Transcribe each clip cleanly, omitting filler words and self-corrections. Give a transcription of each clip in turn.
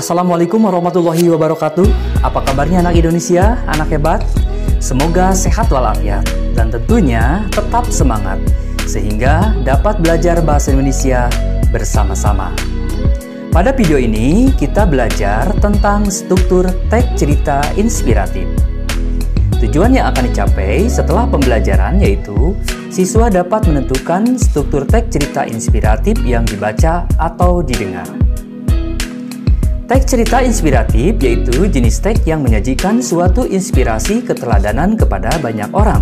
Assalamualaikum warahmatullahi wabarakatuh. Apa kabarnya anak Indonesia, anak hebat? Semoga sehat walafiat dan tentunya tetap semangat sehingga dapat belajar bahasa Indonesia bersama-sama. Pada video ini kita belajar tentang struktur teks cerita inspiratif. Tujuan yang akan dicapai setelah pembelajaran yaitu siswa dapat menentukan struktur teks cerita inspiratif yang dibaca atau didengar. Teks cerita inspiratif yaitu jenis teks yang menyajikan suatu inspirasi keteladanan kepada banyak orang.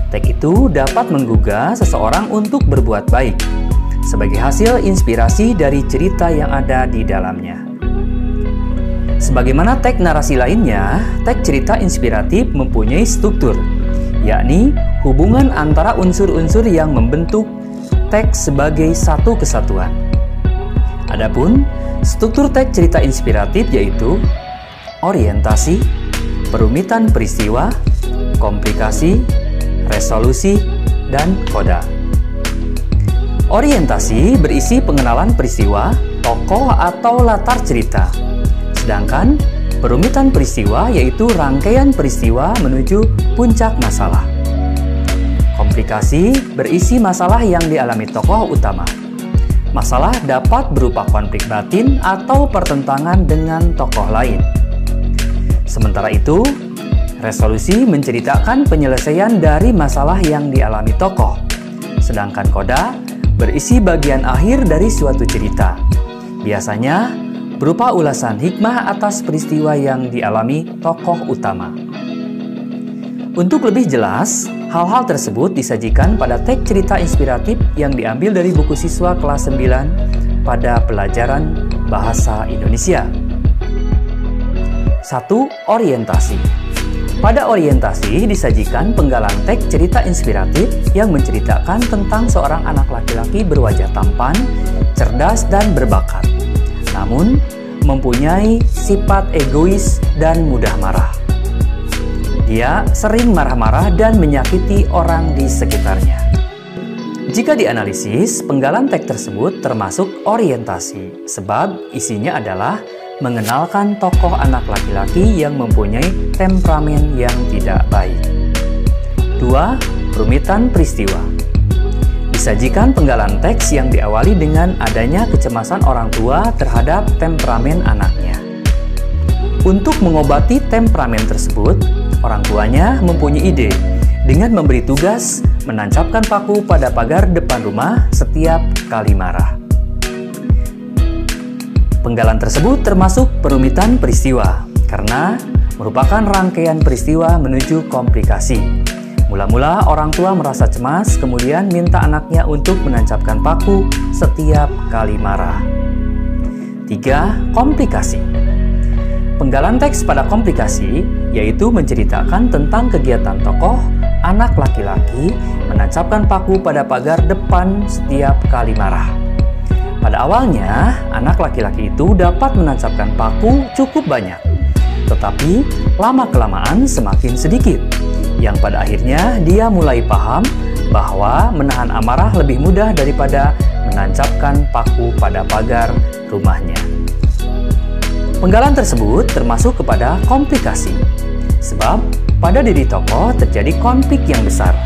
Teks itu dapat menggugah seseorang untuk berbuat baik sebagai hasil inspirasi dari cerita yang ada di dalamnya. Sebagaimana teks narasi lainnya, teks cerita inspiratif mempunyai struktur, yakni hubungan antara unsur-unsur yang membentuk teks sebagai satu kesatuan. Adapun struktur teks cerita inspiratif yaitu orientasi, perumitan peristiwa, komplikasi, resolusi, dan koda. Orientasi berisi pengenalan peristiwa, tokoh atau latar cerita. Sedangkan perumitan peristiwa yaitu rangkaian peristiwa menuju puncak masalah. Komplikasi berisi masalah yang dialami tokoh utama. Masalah dapat berupa konflik batin atau pertentangan dengan tokoh lain. Sementara itu, resolusi menceritakan penyelesaian dari masalah yang dialami tokoh. Sedangkan koda berisi bagian akhir dari suatu cerita. Biasanya berupa ulasan hikmah atas peristiwa yang dialami tokoh utama. Untuk lebih jelas, hal-hal tersebut disajikan pada teks cerita inspiratif yang diambil dari buku siswa kelas 9 pada pelajaran Bahasa Indonesia. 1. Orientasi. Pada orientasi disajikan penggalan teks cerita inspiratif yang menceritakan tentang seorang anak laki-laki berwajah tampan, cerdas, dan berbakat. Namun, mempunyai sifat egois dan mudah marah. Dia sering marah-marah dan menyakiti orang di sekitarnya. Jika dianalisis, penggalan teks tersebut termasuk orientasi, sebab isinya adalah mengenalkan tokoh anak laki-laki yang mempunyai temperamen yang tidak baik. 2. Perumitan peristiwa. Disajikan penggalan teks yang diawali dengan adanya kecemasan orang tua terhadap temperamen anaknya. Untuk mengobati temperamen tersebut, orang tuanya mempunyai ide dengan memberi tugas menancapkan paku pada pagar depan rumah setiap kali marah. Penggalan tersebut termasuk perumitan peristiwa karena merupakan rangkaian peristiwa menuju komplikasi. Mula-mula orang tua merasa cemas, kemudian minta anaknya untuk menancapkan paku setiap kali marah. 3. Komplikasi. Penggalan teks pada komplikasi yaitu menceritakan tentang kegiatan tokoh anak laki-laki menancapkan paku pada pagar depan setiap kali marah. Pada awalnya, anak laki-laki itu dapat menancapkan paku cukup banyak, tetapi lama-kelamaan semakin sedikit, yang pada akhirnya dia mulai paham bahwa menahan amarah lebih mudah daripada menancapkan paku pada pagar rumahnya. Penggalan tersebut termasuk kepada komplikasi, sebab pada diri tokoh terjadi konflik yang besar.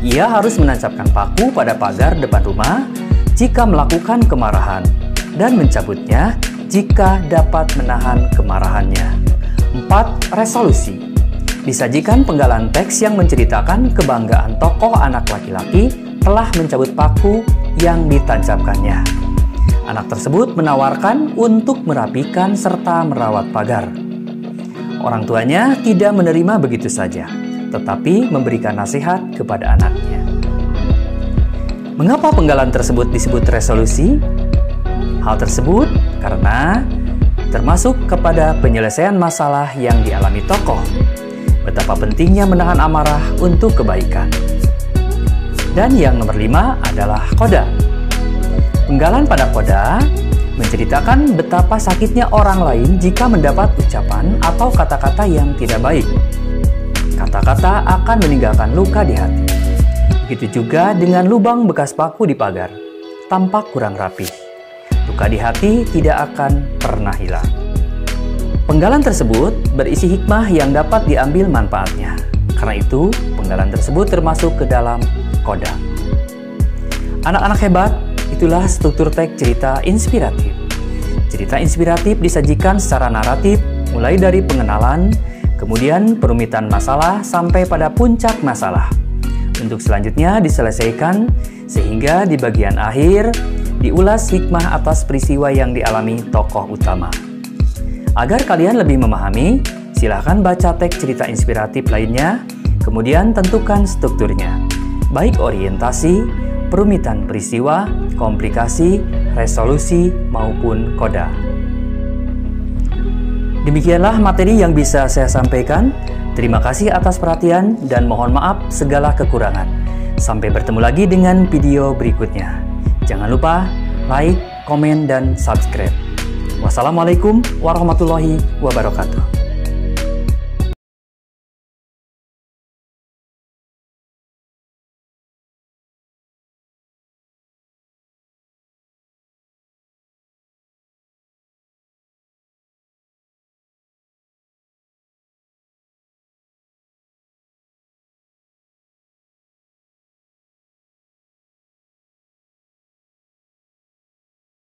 Ia harus menancapkan paku pada pagar depan rumah jika melakukan kemarahan dan mencabutnya jika dapat menahan kemarahannya. 4. Resolusi. Disajikan penggalan teks yang menceritakan kebanggaan tokoh anak laki-laki telah mencabut paku yang ditancapkannya. Anak tersebut menawarkan untuk merapikan serta merawat pagar. Orang tuanya tidak menerima begitu saja, tetapi memberikan nasihat kepada anaknya. Mengapa penggalan tersebut disebut resolusi? Hal tersebut karena termasuk kepada penyelesaian masalah yang dialami tokoh. Betapa pentingnya menahan amarah untuk kebaikan. Dan yang nomor 5 adalah koda. Penggalan pada koda menceritakan betapa sakitnya orang lain jika mendapat ucapan atau kata-kata yang tidak baik. Kata-kata akan meninggalkan luka di hati. Begitu juga dengan lubang bekas paku di pagar, tampak kurang rapih. luka di hati tidak akan pernah hilang. Penggalan tersebut berisi hikmah yang dapat diambil manfaatnya. Karena itu, penggalan tersebut termasuk ke dalam Qodha. Anak-anak hebat, itulah struktur teks cerita inspiratif. Cerita inspiratif disajikan secara naratif, mulai dari pengenalan, kemudian perumitan masalah sampai pada puncak masalah. Untuk selanjutnya diselesaikan sehingga di bagian akhir diulas hikmah atas peristiwa yang dialami tokoh utama. Agar kalian lebih memahami, silahkan baca teks cerita inspiratif lainnya, kemudian tentukan strukturnya, baik orientasi, perumitan peristiwa, komplikasi, resolusi, maupun Qodha. Demikianlah materi yang bisa saya sampaikan. Terima kasih atas perhatian dan mohon maaf segala kekurangan. Sampai bertemu lagi dengan video berikutnya. Jangan lupa like, komen, dan subscribe. Wassalamualaikum warahmatullahi wabarakatuh.